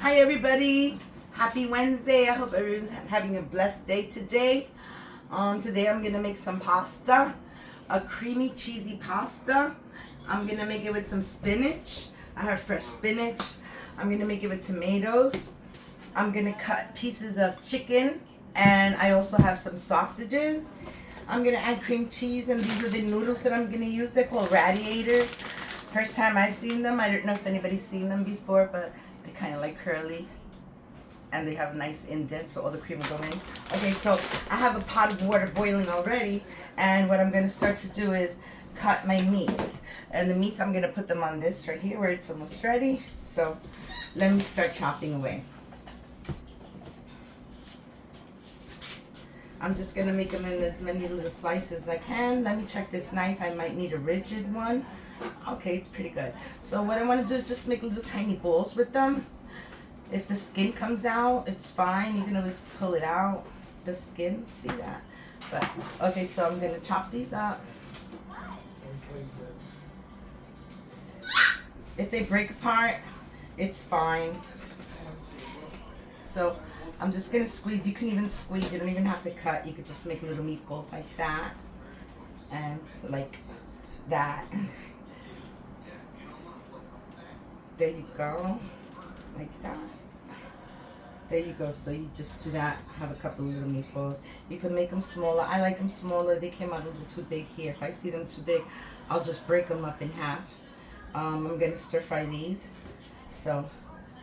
Hi everybody, happy Wednesday. I hope everyone's having a blessed day today. Today I'm gonna make some pasta, a creamy cheesy pasta. I'm gonna make it with some spinach. I have fresh spinach. I'm gonna make it with tomatoes. I'm gonna cut pieces of chicken, and I also have some sausages. I'm gonna add cream cheese, and these are the noodles that I'm gonna use. They're called radiators. First time I've seen them. I don't know if anybody's seen them before, but they kind of like curly, and they have nice indents, so all the cream will go in. Okay, so I have a pot of water boiling already, and what I'm going to start to do is cut my meats. And the meats, I'm going to put them on this right here where it's almost ready. So let me start chopping away. I'm just going to make them in as many little slices as I can. Let me check this knife. I might need a rigid one. Okay, it's pretty good. So what I want to do is just make little tiny balls with them. If the skin comes out, it's fine. You can always pull it out, the skin. See that? But okay, so I'm going to chop these up. If they break apart, it's fine. So I'm just going to squeeze. You can even squeeze. You don't even have to cut. You could just make little meatballs like that. And like that. There you go, like that. There you go. So you just do that. Have a couple of little meatballs. You can make them smaller. I like them smaller. They came out a little too big here. If I see them too big, I'll just break them up in half. I'm going to stir fry these. So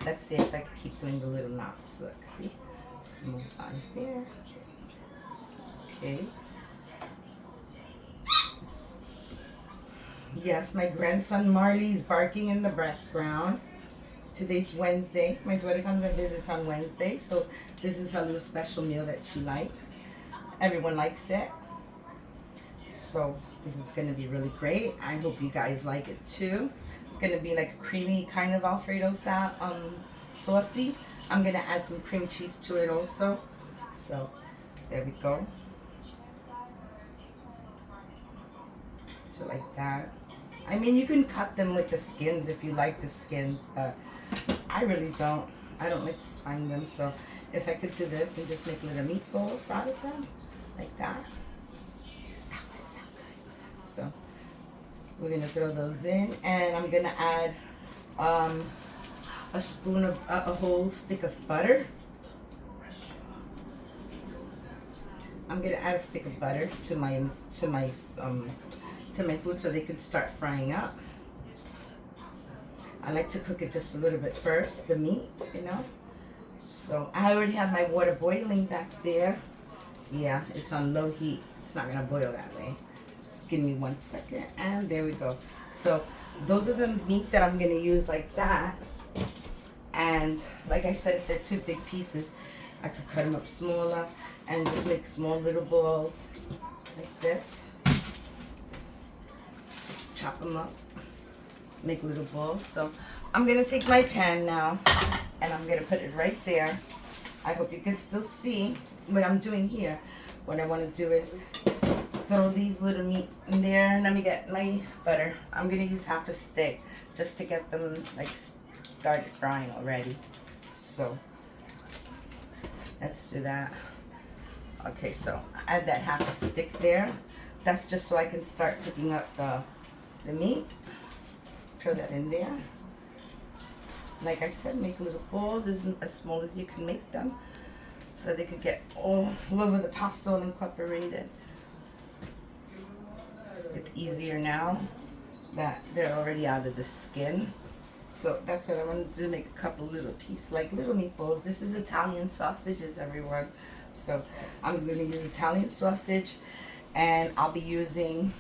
let's see if I can keep doing the little knots. Look, see? Small size there. Okay. Yes, my grandson Marley is barking in the background. Today's Wednesday. My daughter comes and visits on Wednesday, so this is her little special meal that she likes. Everyone likes it. So this is going to be really great. I hope you guys like it too. It's going to be like a creamy kind of Alfredo saucy. I'm going to add some cream cheese to it also. So there we go. So like that. I mean, you can cut them with the skins if you like the skins, but I really don't. I don't like to find them. So if I could do this and just make little meatballs out of them, like that would sound good. So we're gonna throw those in, and I'm gonna add a spoon of a whole stick of butter. I'm gonna add a stick of butter to my food so they can start frying up. I like to cook it just a little bit first, the meat, you know. So I already have my water boiling back there. Yeah, it's on low heat. It's not gonna boil that way. Just give me 1 second, and there we go. So those are the meat that I'm gonna use like that. And like I said, if they're too big pieces, I could cut them up smaller and just make small little balls like this. Chop them up, make little balls. So I'm gonna take my pan now, and I'm gonna put it right there. I hope you can still see what I'm doing here. What I want to do is throw these little meat in there. Let me get my butter. I'm gonna use half a stick just to get them like started frying already. So let's do that. Okay, so add that half a stick there. That's just so I can start cooking up the meat. Throw that in there. Like I said, make little balls as small as you can make them, so they could get all over the pasta and incorporated. It's easier now that they're already out of the skin. So that's what I want to do, make a couple little pieces, like little meatballs. This is Italian sausages, everyone. So I'm going to use Italian sausage, and I'll be using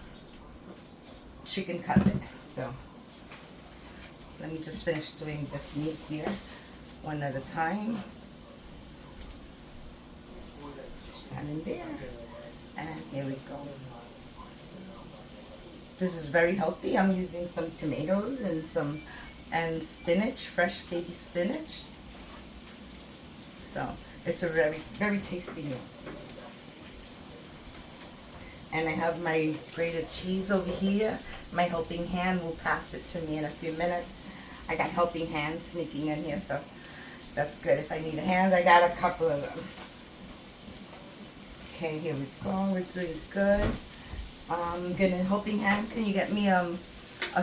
chicken cutlet. So let me just finish doing this meat here one at a time. And in there, and here we go. This is very healthy. I'm using some tomatoes and spinach, fresh baby spinach. So it's a very, very tasty meal. And I have my grated cheese over here. My helping hand will pass it to me in a few minutes. I got helping hands sneaking in here, so That's good. If I need a hand, I got a couple of them. Okay, here we go. We're doing good. I'm gonna, helping hand, can you get me a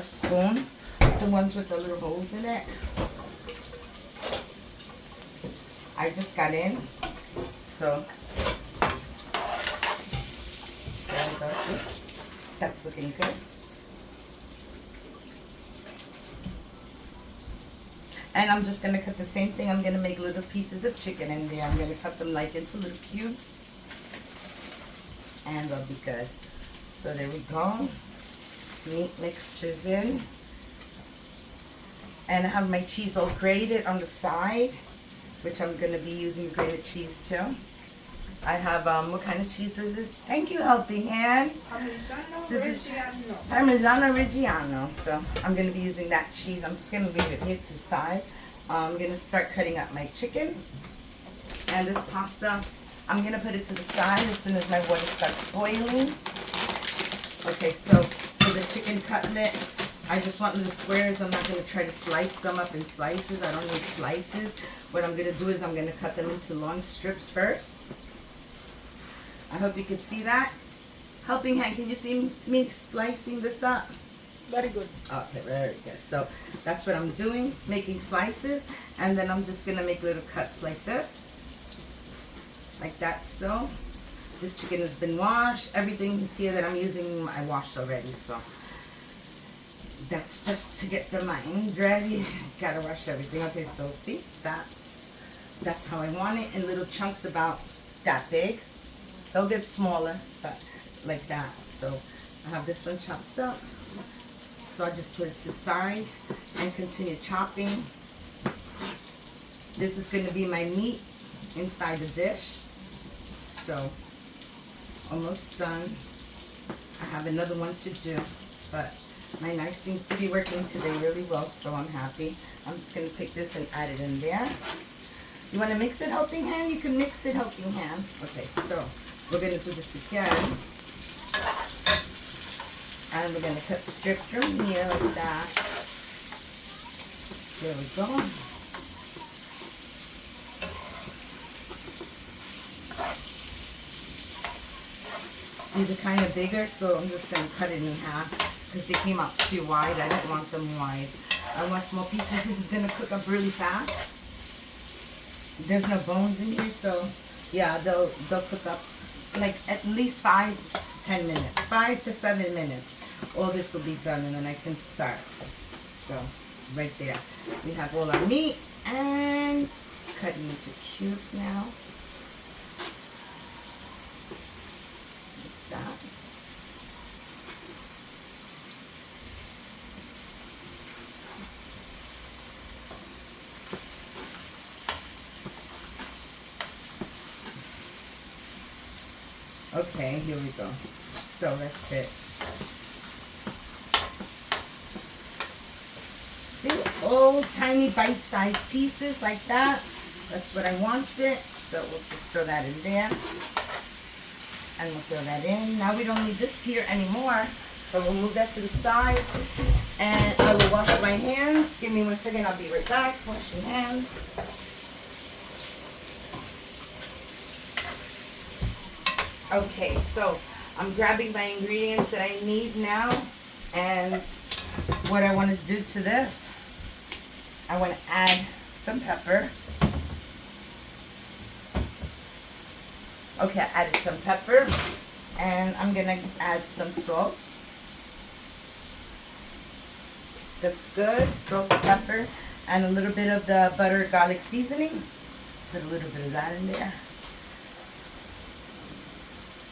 spoon? The ones with the little holes in it. I just got in, so there we go. That's looking good. And I'm just gonna cut the same thing. I'm gonna make little pieces of chicken in there. I'm gonna cut them like into little cubes, and they'll be good. So there we go. Meat mixtures in. And I have my cheese all grated on the side, which I'm going to be using grated cheese too. I have, what kind of cheese is this? Thank you, Helping Hand. This is Parmigiano Reggiano. So I'm going to be using that cheese. I'm just going to leave it here to the side. I'm going to start cutting up my chicken. And this pasta, I'm going to put it to the side as soon as my water starts boiling. Okay, so for the chicken cutlet, I just want little squares. I'm not going to try to slice them up in slices. I don't need slices. What I'm going to do is I'm going to cut them into long strips first. I hope you can see that. Helping Hand, can you see me slicing this up? Very good. Okay, very good. So that's what I'm doing, making slices. And then I'm just going to make little cuts like this. Like that, so. This chicken has been washed. Everything is here that I'm using, I washed already, so. That's just to get the mind ready. Gotta wash everything. Okay, so see, that's how I want it, in little chunks about that big. They'll get smaller, but like that. So I have this one chopped up. So I just put it to the side and continue chopping. This is gonna be my meat inside the dish. So almost done. I have another one to do, but my knife seems to be working today really well, so I'm happy. I'm just going to take this and add it in there. You want to mix it, Helping Hand? You can mix it, Helping Hand. Okay, so we're going to do this again. And we're going to cut strips from here like that. There we go. These are kind of bigger, so I'm just going to cut it in half because they came out too wide. I don't want them wide. I want small pieces. This is going to cook up really fast. There's no bones in here, so yeah, they'll cook up like at least 5 to 10 minutes. 5 to 7 minutes. All this will be done, and then I can start. So right there. We have all our meat and cutting into cubes now. That. Okay, here we go. So that's it. See, all tiny bite-sized pieces like that. That's what I wanted. So we'll just throw that in there. And we'll throw that in. Now we don't need this here anymore. So we'll move that to the side. And I will wash my hands. Give me 1 second. I'll be right back. Wash your hands. Okay, so I'm grabbing my ingredients that I need now. And what I want to do to this, I want to add some pepper. Okay, I added some pepper, and I'm gonna add some salt. That's good, salt, pepper, and a little bit of the butter garlic seasoning. Put a little bit of that in there.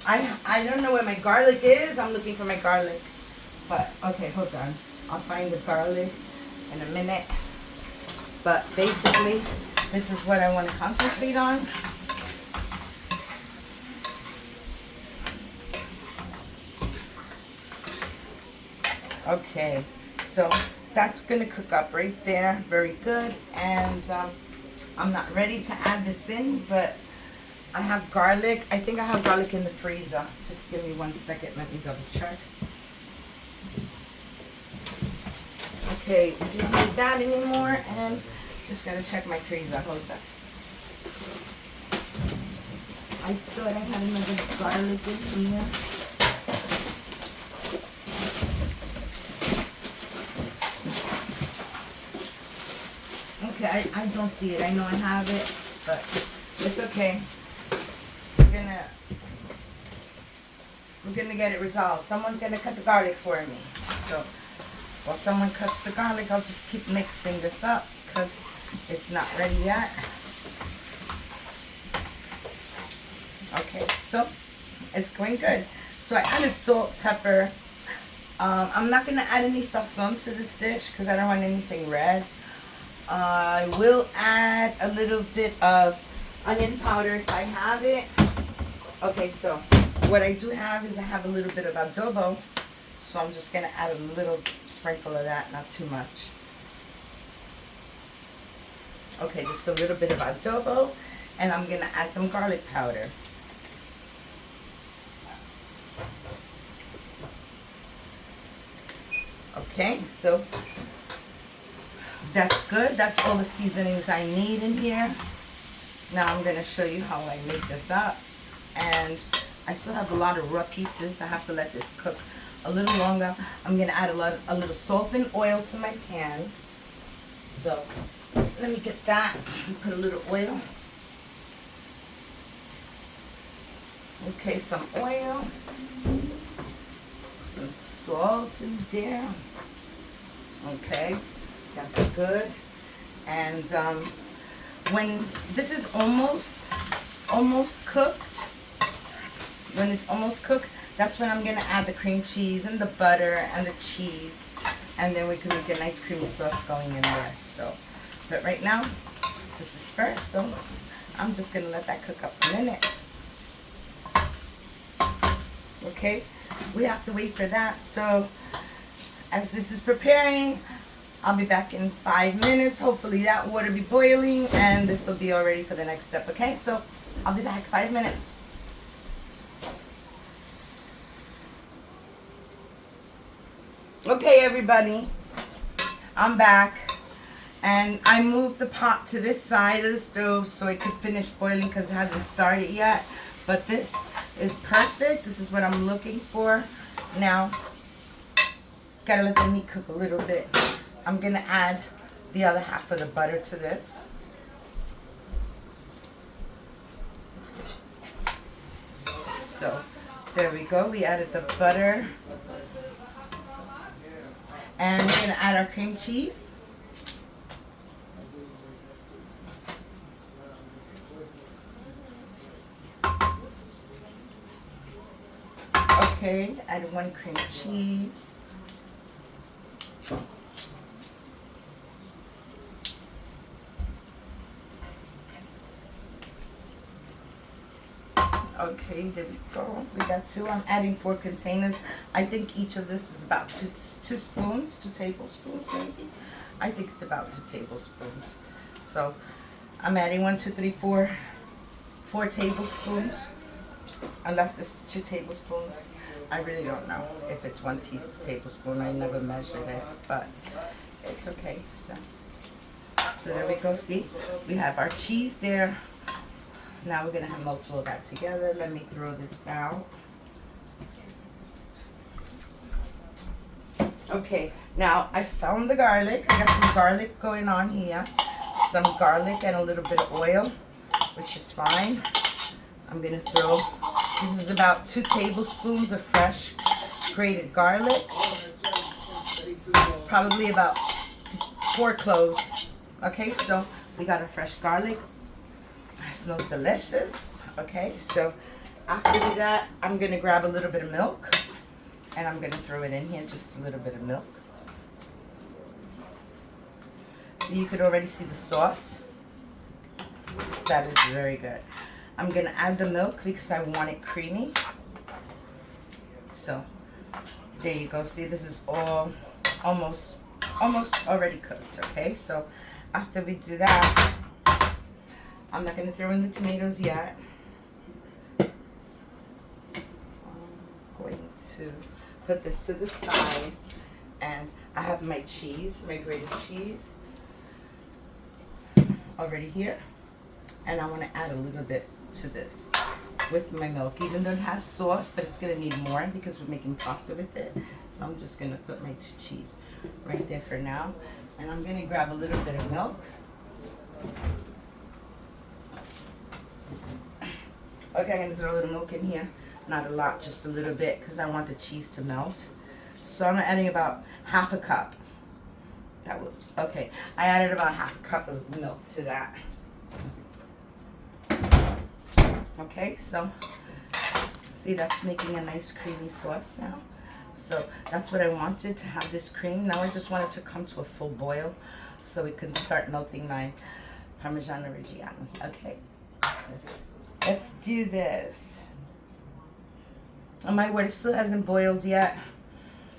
I don't know where my garlic is. I'm looking for my garlic, but okay, hold on. I'll find the garlic in a minute. But basically, this is what I want to concentrate on. Okay, so that's going to cook up right there. Very good. And I'm not ready to add this in, but I have garlic. I think I have garlic in the freezer. Just give me 1 second. Let me double check. Okay, we don't need that anymore. And Just gotta check my freezer. Hold on. I thought I had another garlic in here. Okay, I don't see it. I know I have it, but it's okay. We're gonna get it resolved. Someone's gonna cut the garlic for me. So while someone cuts the garlic, I'll just keep mixing this up because it's not ready yet. Okay, so it's going good. So I added salt, pepper. I'm not gonna add any sazon to this dish because I don't want anything red. I will add a little bit of onion powder if I have it. Okay, so what I do have is I have a little bit of adobo. So I'm just going to add a little sprinkle of that, not too much. Okay, just a little bit of adobo. And I'm going to add some garlic powder. Okay, so that's good. That's all the seasonings I need in here. Now I'm going to show you how I make this up. And I still have a lot of raw pieces. I have to let this cook a little longer. I'm going to add a little salt and oil to my pan. So let me get that and put a little oil. Okay, some oil. Some salt in there. Okay, that's good. And when this is almost cooked, when it's almost cooked, that's when I'm going to add the cream cheese and the butter and the cheese. And then we can make a nice creamy sauce going in there. So, but right now, this is first. So I'm just going to let that cook up a minute. Okay, we have to wait for that. So as this is preparing, I'll be back in 5 minutes. Hopefully that water be boiling and this will be all ready for the next step. Okay, so I'll be back 5 minutes. Okay, everybody, I'm back. And I moved the pot to this side of the stove so it could finish boiling because it hasn't started yet. But this is perfect. This is what I'm looking for. Now, gotta let the meat cook a little bit. I'm gonna add the other half of the butter to this. So, there we go. We added the butter. And we're gonna add our cream cheese. Okay, add 1 cream cheese. Okay, there we go. We got 2. I'm adding 4 containers. I think each of this is about 2 tablespoons maybe. I think it's about 2 tablespoons. So I'm adding 1, 2, 3, 4 tablespoons. Unless this is 2 tablespoons. I really don't know if it's 1 tablespoon. I never measured it, but it's okay. So there we go. See, we have our cheese there. Now we're gonna have melt all that together. Let me throw this out. Okay, now I found the garlic. I got some garlic going on here. Some garlic and a little bit of oil, which is fine. I'm gonna throw, this is about 2 tablespoons of fresh grated garlic. Probably about 4 cloves. Okay, so we got our fresh garlic. It smells delicious. Okay, so after that, I'm gonna grab a little bit of milk and I'm gonna throw it in here, just a little bit of milk. So you could already see the sauce. That is very good. I'm gonna add the milk because I want it creamy. So there you go. See, this is all almost already cooked. Okay, so after we do that, I'm not gonna throw in the tomatoes yet. I'm going to put this to the side, and I have my cheese, my grated cheese. already here. And I want to add a little bit to this with my milk, even though it has sauce, but it's going to need more because we're making pasta with it. So I'm just going to put my 2 cheese right there for now. And I'm going to grab a little bit of milk. Okay, I'm going to throw a little milk in here. Not a lot, just a little bit, because I want the cheese to melt. So I'm adding about half a cup. That was, okay, I added about half a cup of milk to that. Okay, so see, that's making a nice creamy sauce now. So that's what I wanted, to have this cream. Now I just want it to come to a full boil so we can start melting my Parmigiano Reggiano. Okay, let's do this. Oh my word, it still hasn't boiled yet.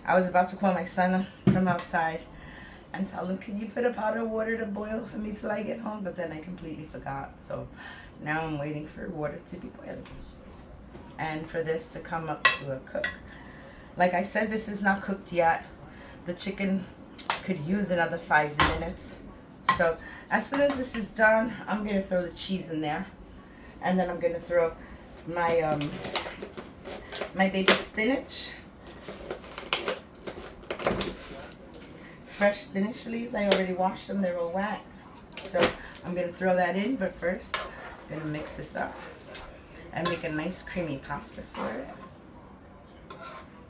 I was about to call my son from outside and tell him, can you put a pot of water to boil for me till I get home? But then I completely forgot. So now I'm waiting for water to be boiling and for this to come up to a cook. Like I said, this is not cooked yet. The chicken could use another 5 minutes. So as soon as this is done, I'm going to throw the cheese in there. And then I'm going to throw my my baby spinach. Fresh spinach leaves. I already washed them. They're all wet. So I'm going to throw that in. But first, I'm going to mix this up and make a nice creamy pasta for it.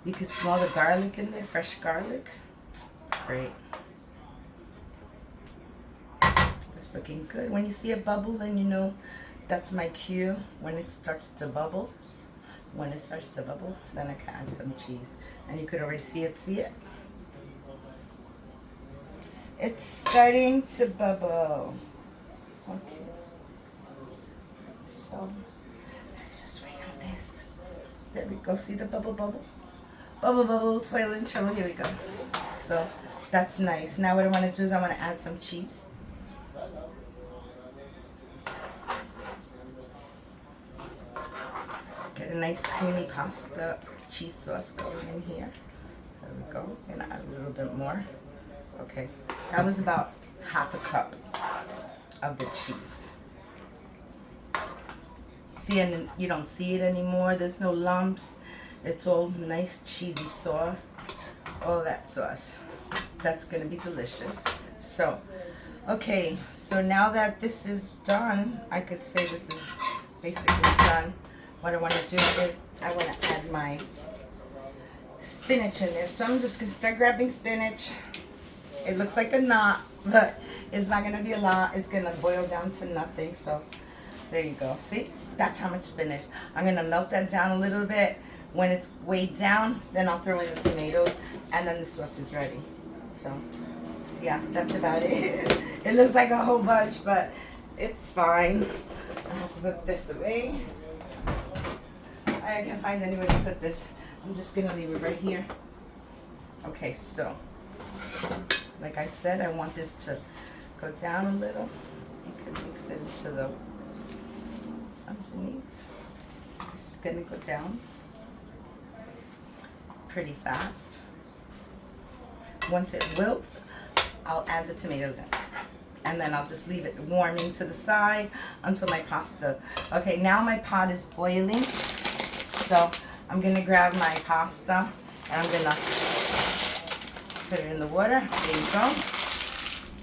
You can smell the garlic in there. Fresh garlic. Great. It's looking good. When you see a bubble, then you know that's my cue. When it starts to bubble. When it starts to bubble, then I can add some cheese. And you could already see it. See it? It's starting to bubble. Okay. So let's just wait on this. There we go. See the bubble, bubble? Bubble, bubble, toilet and trouble. Here we go. So that's nice. Now what I want to do is I want to add some cheese. Get a nice creamy pasta cheese sauce going in here. There we go. And add a little bit more. Okay. That was about half a cup of the cheese. See, and you don't see it anymore. There's no lumps. It's all nice cheesy sauce. All that sauce. That's going to be delicious. So, okay. So now that this is done, I could say this is basically done. What I want to do is I want to add my spinach in this. So I'm just going to start grabbing spinach. It looks like a knot, but it's not going to be a lot. It's going to boil down to nothing. So there you go. See? That's how much spinach. I'm going to melt that down a little bit. When it's weighed down, then I'll throw in the tomatoes, and then the sauce is ready. So, yeah, that's about it. It looks like a whole bunch, but it's fine. I have to put this away. I can't find anywhere to put this. I'm just going to leave it right here. Okay, so, like I said, I want this to go down a little. You can mix it into the underneath. This is going to go down pretty fast. Once it wilts, I'll add the tomatoes in. And then I'll just leave it warming to the side until my pasta. Okay, now my pot is boiling. So I'm going to grab my pasta and I'm going to put it in the water. There you go.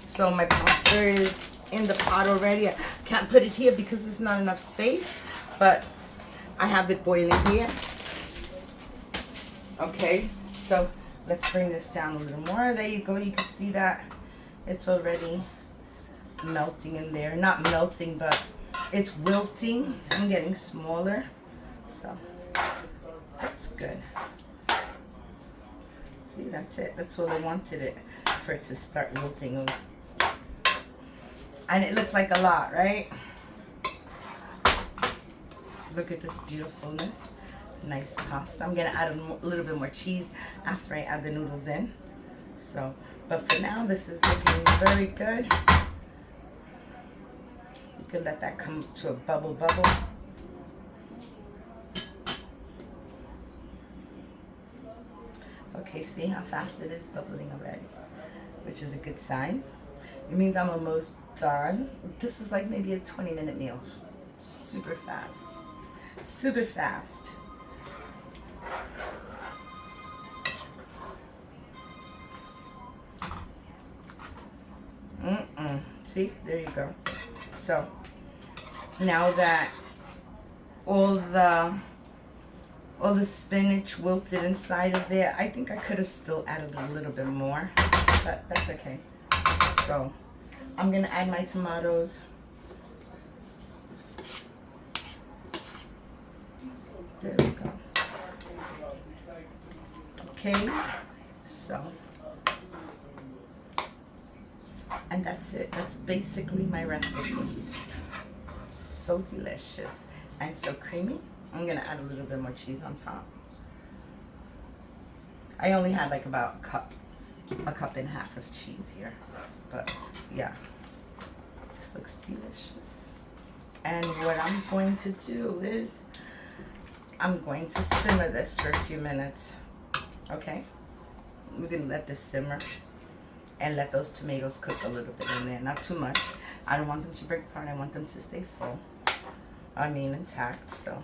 So my pasta is in the pot already. I can't put it here because there's not enough space, but I have it boiling here. Okay, so let's bring this down a little more. There you go. You can see that it's already melting in there. Not melting, but it's wilting and getting smaller. So that's good. See, that's it. That's what I wanted it for it to start wilting. And it looks like a lot, right? Look at this beautifulness. Nice pasta. I'm going to add a little bit more cheese after I add the noodles in. So, but for now, this is looking very good. You can let that come to a bubble. Okay, see how fast it is bubbling already, which is a good sign. It means I'm almost done. This was like maybe a 20-minute meal. Super fast. Super fast. See, there you go. So now that all the spinach wilted inside of there, I think I could have still added a little bit more, but that's okay. So I'm gonna add my tomatoes. There we go. Okay, so, and that's it. That's basically my recipe. So delicious and so creamy. I'm gonna add a little bit more cheese on top. I only had like about a cup and a half of cheese here, but yeah, this looks delicious. And what I'm going to do is I'm going to simmer this for a few minutes. Okay, we're gonna let this simmer and let those tomatoes cook a little bit in there, not too much. I don't want them to break apart. I want them to stay full, intact. So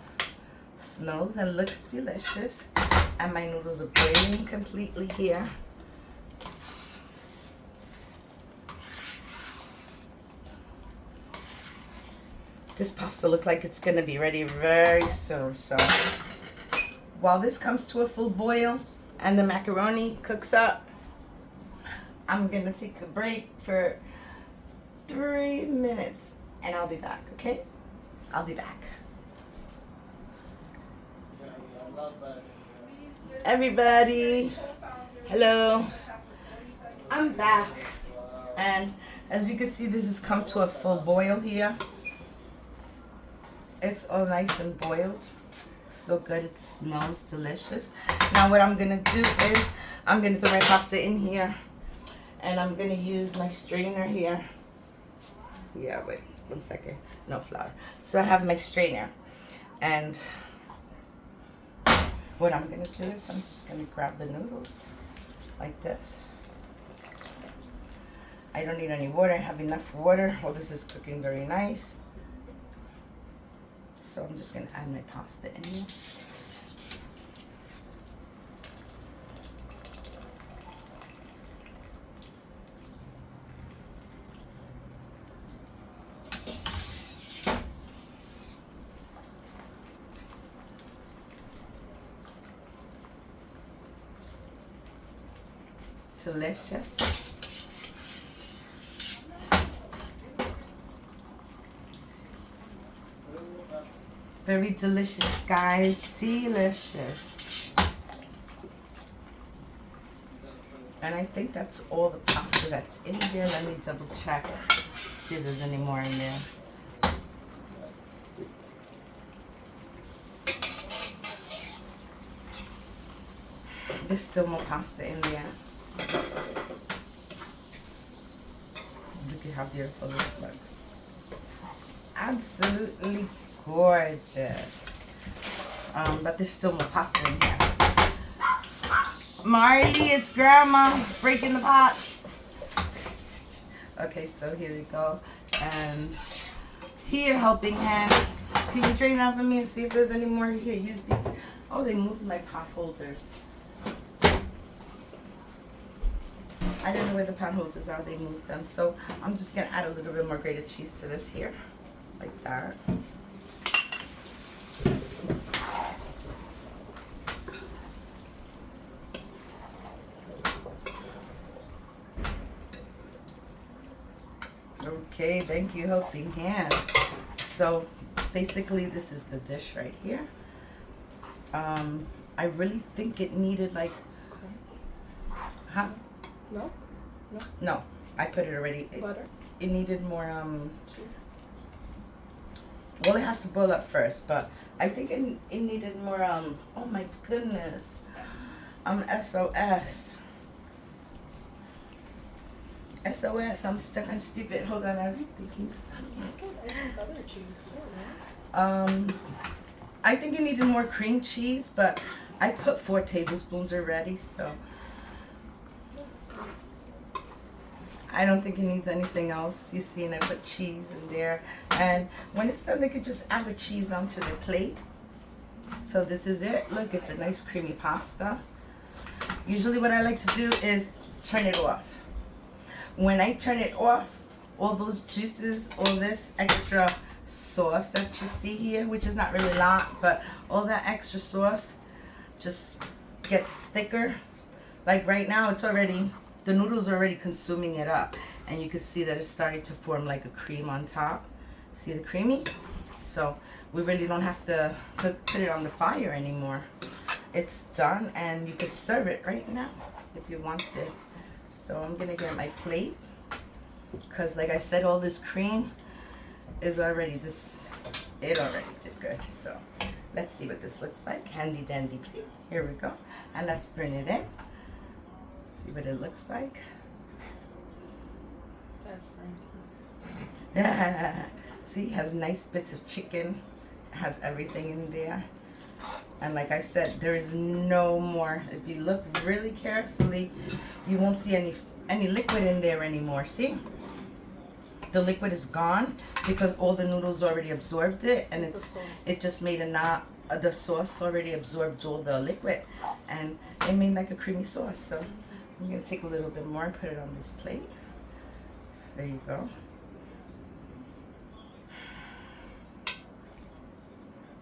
smells and looks delicious, and my noodles are boiling completely here. This pasta looks like it's gonna be ready very soon. So while this comes to a full boil and the macaroni cooks up, I'm gonna take a break for 3 minutes and I'll be back, okay? I'll be back. Everybody, hello. I'm back. And as you can see, this has come to a full boil here. It's all nice and boiled. So good, it smells delicious. Now what I'm gonna do is I'm gonna throw my pasta in here, and I'm gonna use my strainer here. Yeah, wait, 1 second. No flour. So I have my strainer, and what I'm gonna do is I'm just gonna grab the noodles like this. I don't need any water. I have enough water. Oh, this is cooking very nice. So I'm just gonna add my pasta in here. Delicious. Very delicious, guys. Delicious. And I think that's all the pasta that's in here. Let me double check. See if there's any more in there. There's still more pasta in there. Look at how beautiful this looks. Absolutely gorgeous. But there's still more pasta in here. Marley, it's Grandma breaking the pots. Okay, so here we go. And here, helping hand. Can you drain out for me and see if there's any more here? Use these. Oh, they moved my pot holders. I don't know where the pot holders are. They moved them. So I'm just going to add a little bit more grated cheese to this here. Like that. Okay, thank you, helping hand. So basically this is the dish right here. I really think it needed like, huh? No? No? No, I put it already. Butter? It needed more, Cheese? well, it has to boil up first, but I think it needed more, oh my goodness. SOS. SOS, I'm stuck on stupid. Hold on, I was thinking Other cheese. I think it needed more cream cheese, but I put 4 tablespoons already, so. I don't think it needs anything else. You see, and I put cheese in there. And when it's done, they could just add the cheese onto the plate. So this is it. Look, it's a nice creamy pasta. Usually what I like to do is turn it off. When I turn it off, all those juices, all this extra sauce that you see here, which is not really a lot, but all that extra sauce just gets thicker. Like right now, it's already, the noodles are already consuming it up. And you can see that it's starting to form like a cream on top. See the creamy? So we really don't have to put it on the fire anymore. It's done, and you could serve it right now if you wanted. So I'm gonna get my plate, because like I said, all this cream is already it already did good. So let's see what this looks like. Handy dandy plate. Here we go. And let's bring it in. See what it looks like. That's Frankie's. See, it has nice bits of chicken. It has everything in there. And like I said, there is no more. If you look really carefully, you won't see any liquid in there anymore. See? The liquid is gone because all the noodles already absorbed it, and it just made the sauce already absorbed all the liquid, and it made like a creamy sauce. So I'm gonna take a little bit more and put it on this plate. There you go.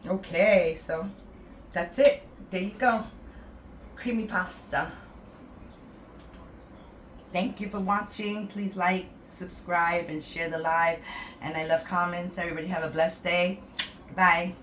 Okay, so that's it. There you go. Creamy pasta. Thank you for watching. Please like, subscribe, and share the live. And I love comments. Everybody have a blessed day. Goodbye.